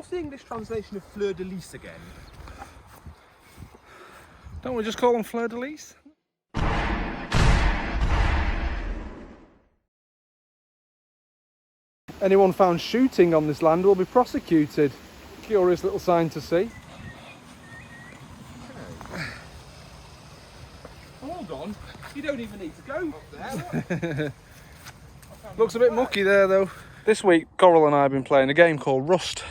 What's the English translation of fleur de lis again? Don't we just call them fleur de lis? Anyone found shooting on this land will be prosecuted. Curious little sign to see. Hold on, you don't even need to go up there. Looks a bit mucky there though. This week Coral and I have been playing a game called Rust.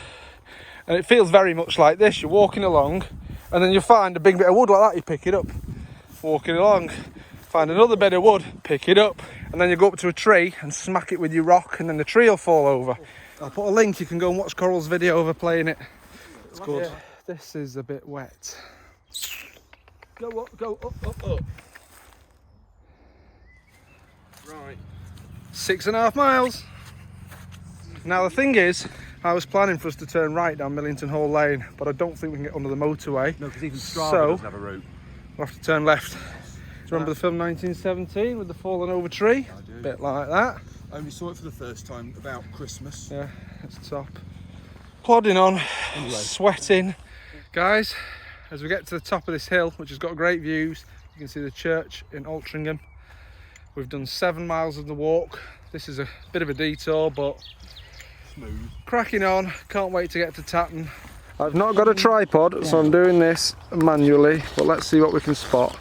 And it feels very much like this. You're walking along and then you find a big bit of wood like that, you pick it up. Walking along, find another bit of wood, pick it up. And then you go up to a tree and smack it with your rock and then the tree will fall over. I'll put a link, you can go and watch Coral's video of her playing it. It's good. Yeah, this is a bit wet. Go up. Right. 6.5 miles. Now the thing is, I was planning for us to turn right down Millington Hall Lane, but I don't think we can get under the motorway. No, because even Strava doesn't have a route. We'll have to turn left. Do you remember the film 1917 with the fallen over tree? I do. Bit like that. I only saw it for the first time about Christmas. Yeah, it's top. Plodding on, Anyway. Sweating. Guys, as we get to the top of this hill, which has got great views, you can see the church in Altrincham. We've done 7 miles of the walk. This is a bit of a detour, but Smooth. cracking on. Can't wait to get to Tatton. I've not got a tripod, so I'm doing this manually, but let's see what we can spot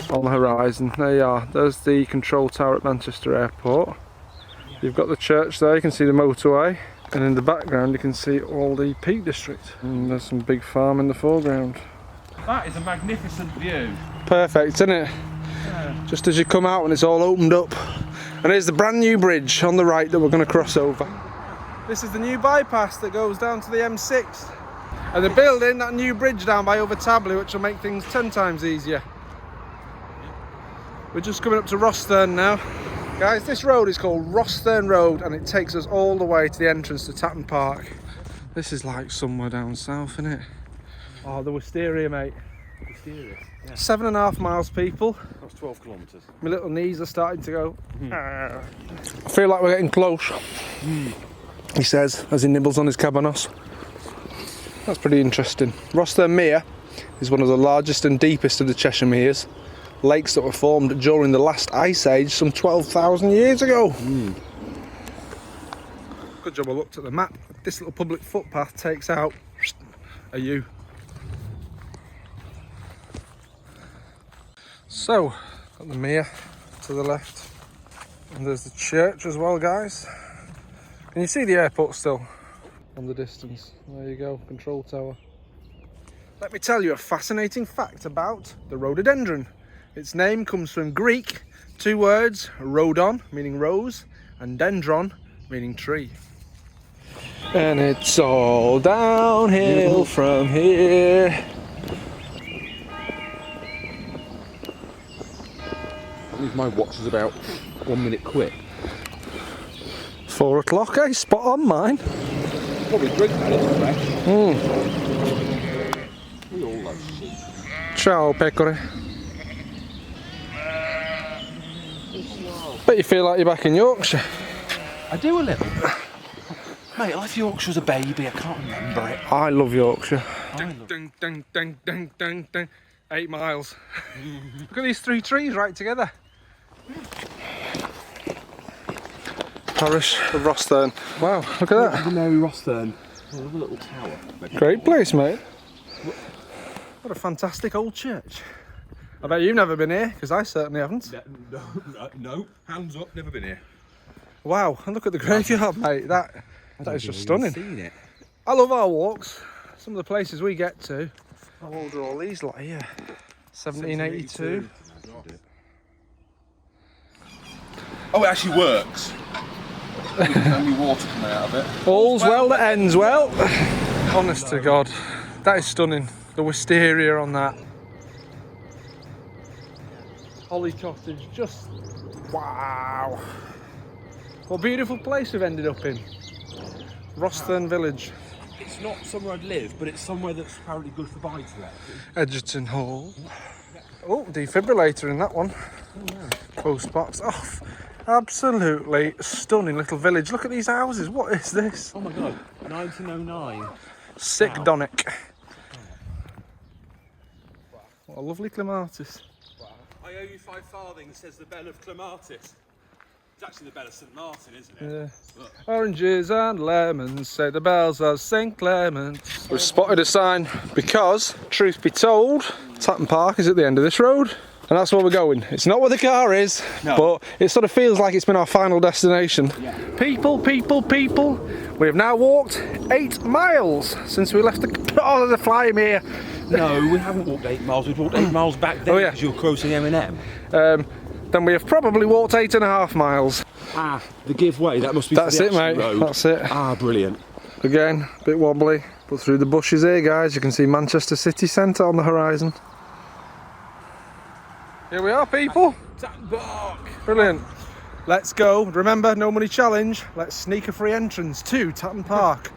on the horizon. There you are. There's the control tower at Manchester Airport. You've got the church there, you can see the motorway, and in the background you can see all the Peak District. And there's some big farm in the foreground. That is a magnificent view. Perfect, isn't it? Yeah. Just as you come out and it's all opened up. And here's the brand new bridge on the right that we're going to cross over. This is the new bypass that goes down to the M6. And they're building that new bridge down by over Tabley, which will make things 10 times easier. We're just coming up to Rostherne now. Guys, this road is called Rostherne Road and it takes us all the way to the entrance to Tatton Park. This is like somewhere down south, isn't it? Oh, the wisteria, mate. Mysterious. Yeah. 7.5 miles, people. That's 12 kilometres. My little knees are starting to go. I feel like we're getting close. He says as he nibbles on his cabanos. That's pretty interesting. Rostherne Mere is one of the largest and deepest of the Cheshire Meres. Lakes that were formed during the last ice age some 12,000 years ago. Good job I looked at the map. This little public footpath takes out a U. So, got the Mere to the left. And there's the church as well, guys. Can you see the airport still on the distance? There you go, control tower. Let me tell you a fascinating fact about the rhododendron. Its name comes from Greek, 2 words, rhodon, meaning rose, and dendron, meaning tree. And it's all downhill from here. That means my watch is about 1 minute quick. 4 o'clock, eh? Spot on mine. Probably drink that, it's fresh. We all love sheep. Ciao, pecore. Bet you feel like you're back in Yorkshire. I do a little. Mate, like Yorkshire was a baby, I can't remember it. I love Yorkshire. Ding, Ding, ding, ding, ding, ding. 8 miles. Look at these 3 trees right together. Parish of Rostherne. Wow, look at that. Mary Rostherne. I love a little tower. Great place, mate. What a fantastic old church. I bet you've never been here, because I certainly haven't. No, hands up, never been here. Wow, and look at the graveyard, mate. That is just stunning. Seen it. I love our walks. Some of the places we get to. How old are all these lot here? 1782. Oh, it actually works. There's only water coming out of it. All's well that ends well. Honest to God, that is stunning. The wisteria on that. Holly Cottage, just wow. What a beautiful place we've ended up in. Rostherne Village. It's not somewhere I'd live, but it's somewhere that's apparently good for buy-to-let. Edgerton Hall. Oh, defibrillator in that one. Post box off. Absolutely stunning little village. Look at these houses. What is this? Oh my god, 1909. Sick Donic. What a lovely clematis. I owe you 5 farthings, says the bell of Clematis. It's actually the bell of St Martin, isn't it? Yeah. Oranges and lemons, say the bells of St Clement. We've spotted a sign because, truth be told, Tatton Park is at the end of this road. And that's where we're going. It's not where the car is, but it sort of feels like it's been our final destination. Yeah. People, people, people. We have now walked 8 miles since we left the... Oh, there's a fly in here. No, we haven't walked 8 miles. We've walked 8 miles back there because you're crossing M&M. Then we have probably walked 8.5 miles. Ah, the giveaway. That must be That's for the it, mate. road. That's it. Ah, brilliant. Again, a bit wobbly, but through the bushes here, guys, you can see Manchester city centre on the horizon. Here we are, people. Tatton Park. Brilliant. Let's go. Remember, no money challenge. Let's sneak a free entrance to Tatton Park.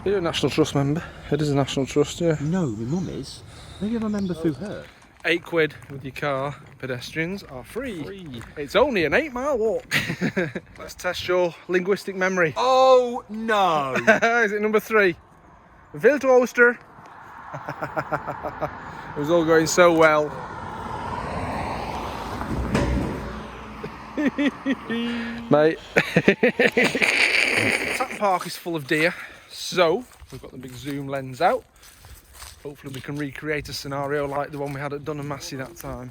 You're a National Trust member. It is a National Trust, yeah. No, my mum is. Maybe I'm a member through her. £8 with your car. Pedestrians are free. It's only an 8-mile walk. Let's test your linguistic memory. Oh, no. Is it number 3? Wildooster. It was all going so well. Mate. Tatton Park is full of deer, so we've got the big zoom lens out. Hopefully we can recreate a scenario like the one we had at Dun and Massey that time.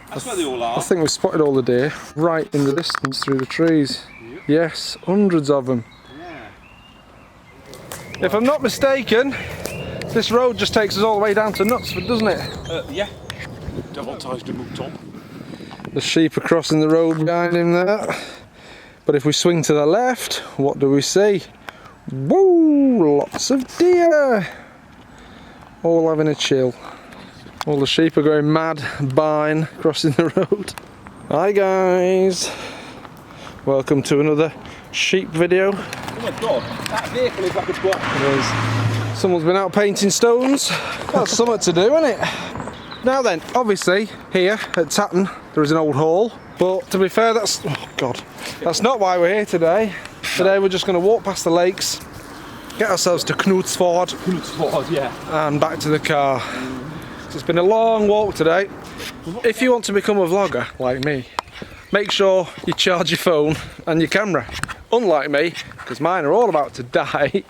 That's where they all are. I think we've spotted all the deer right in the distance through the trees. Yes, hundreds of them. Yeah. If I'm not mistaken, this road just takes us all the way down to Knutsford, doesn't it? Yeah. Davantage de Mouton. The sheep are crossing the road behind him there. But if we swing to the left, what do we see? Woo! Lots of deer! All having a chill. All the sheep are going mad, buying, crossing the road. Hi guys! Welcome to another sheep video. Oh my god, that vehicle is like a block. Someone's been out painting stones. That's something to do, isn't it? Now then, obviously, here at Tatton, there is an old hall. But to be fair, that's not why we're here today. Today we're just going to walk past the lakes, get ourselves to Knutsford. Knutsford, yeah. And back to the car. So it's been a long walk today. If you want to become a vlogger like me, make sure you charge your phone and your camera. Unlike me, because mine are all about to die.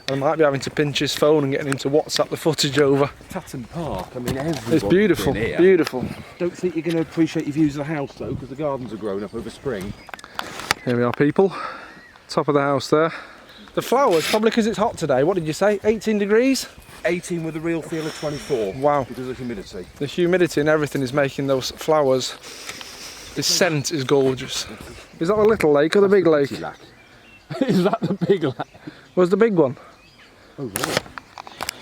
I might be having to pinch his phone and getting him to WhatsApp the footage over. Tatton Park, I mean, everybody's It's beautiful, been here. beautiful. Don't think you're going to appreciate your views of the house though, because the gardens are grown up over spring. Here we are, people. Top of the house there. The flowers, probably because it's hot today. What did you say? 18 degrees? 18 with a real feel of 24. Wow. Because of humidity. The humidity and everything is making those flowers. The scent is gorgeous. Is that the little lake or the big lake? Is that the big lake? Where's the big one? Oh, really?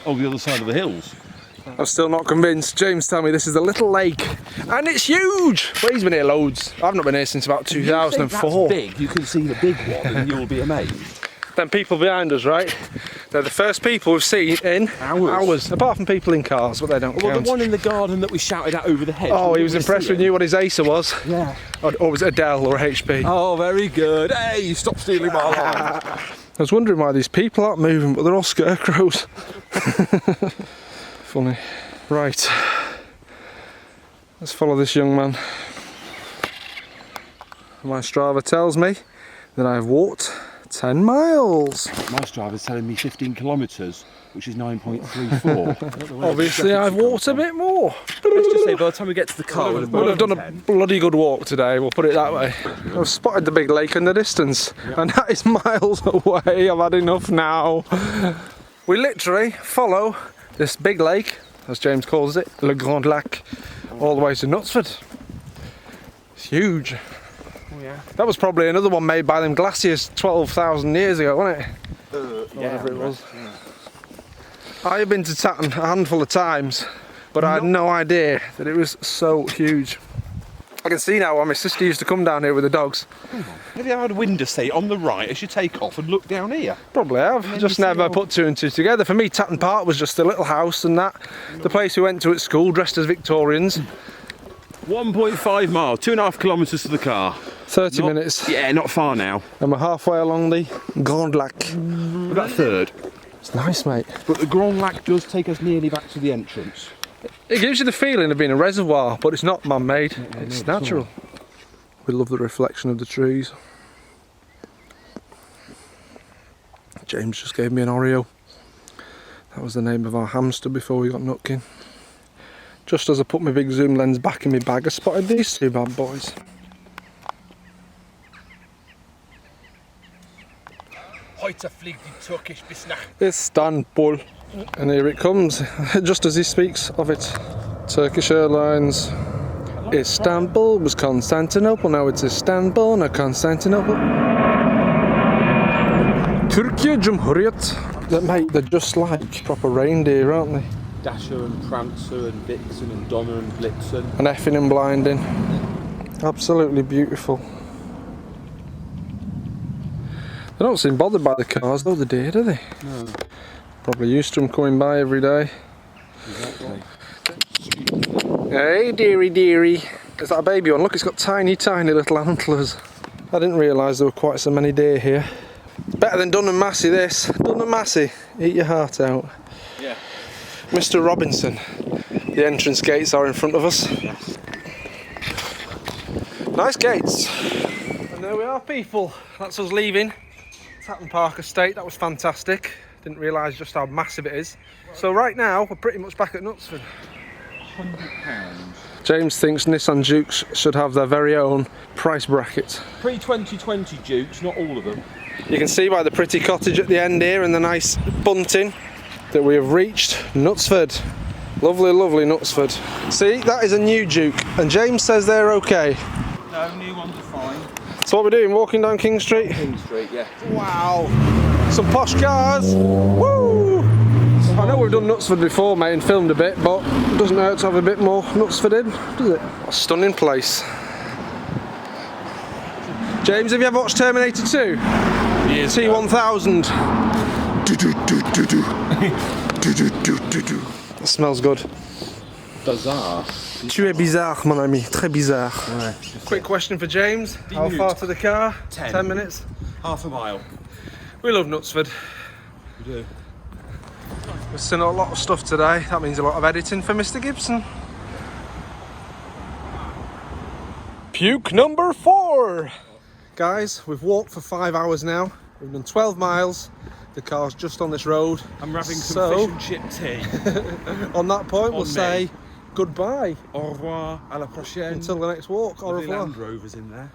Oh, the other side of the hills. I'm still not convinced. James told me this is the little lake. And it's huge! Well, he's been here loads. I've not been here since about 2004. If you think that's big, you can see the big one and you'll be amazed. Then people behind us, right? They're the first people we've seen in hours. Apart from people in cars, but they don't count. Well, the one in the garden that we shouted at over the hedge. Oh, he was impressed with you what his Acer was. Yeah. Or was it a Dell or a HP? Oh, very good. Hey, stop stealing my line. I was wondering why these people aren't moving, but they're all scarecrows. Funny. Right. Let's follow this young man. My Strava tells me that I've walked 10 miles. My Strava's telling me 15 kilometres, which is 9.34. Obviously I've walked a bit more. Let's just say by the time we get to the car, We'll have done a bloody good walk today, we'll put it that way. I've spotted the big lake in the distance, and that is miles away. I've had enough now. We literally follow this big lake, as James calls it, Le Grand Lac, all the way to Knutsford. It's huge. Yeah. That was probably another one made by them glaciers 12,000 years ago, wasn't it? Yeah, Whatever it was. Yeah. I have been to Tatton a handful of times, but I had no idea that it was so huge. I can see now why my sister used to come down here with the dogs. Have you had a window seat on the right as you take off and look down here? Probably have, just never put 2 and 2 together. For me, Tatton Park was just a little house and that. The place we went to at school, dressed as Victorians. 1.5 miles, 2.5 kilometres to the car. 30 minutes. Yeah, not far now. And we're halfway along the Grand Lac. We're about a third. It's nice, mate. But the Grand Lac does take us nearly back to the entrance. It gives you the feeling of being a reservoir, but it's not man-made. It's natural. We love the reflection of the trees. James just gave me an Oreo. That was the name of our hamster before we got Nutkin. Just as I put my big zoom lens back in my bag, I spotted these two bad boys. Heute fliegt die Turkish bis nach Istanbul. And here it comes, just as he speaks of it. Turkish Airlines. Istanbul was Constantinople, now it's Istanbul, now Constantinople. Türkiye Cumhuriyet. Mate, they're just like proper reindeer, aren't they? Dasher and Prancer and Vixen and Donner and Blitzen. And effing and blinding. Absolutely beautiful. They don't seem bothered by the cars though, the deer, do they? No. Probably used to them coming by every day. Exactly. Hey, dearie, dearie. Is that a baby one? Look, it's got tiny, tiny little antlers. I didn't realise there were quite so many deer here. Better than Dun and Massey, this. Dun and Massey, eat your heart out. Yeah. Mr. Robinson. The entrance gates are in front of us. Yes. Nice gates. And there we are, people. That's us leaving Tatton Park Estate. That was fantastic. Didn't realise just how massive it is. So right now, we're pretty much back at Knutsford. £100. James thinks Nissan Dukes should have their very own price bracket. Pre-2020 Dukes, not all of them. You can see by the pretty cottage at the end here and the nice bunting that we have reached Knutsford. Lovely, lovely Knutsford. See, that is a new Duke, and James says they're okay. No, new ones are fine. So what we're doing, walking down King Street? King Street, yeah. Wow, some posh cars. Woo! I know we've done Knutsford before, mate, and filmed a bit, but it doesn't hurt to have a bit more Knutsford in, does it? What a stunning place. James, have you ever watched Terminator 2? Years T1000. That smells good. Bizarre. Tu es bizarre, mon ami. Très bizarre. Ouais. Quick question for James. How far to the car? 10 minutes. Half a mile. We love Knutsford. We do. We've seen a lot of stuff today. That means a lot of editing for Mr. Gibson. Puke number 4. Guys, we've walked for 5 hours now. We've done 12 miles. The car's just on this road. I'm having some fish and chip tea. On that point, we'll me. say goodbye. Au revoir, à la prochaine. Until the next walk. Au Lovely revoir. Land Rovers in there.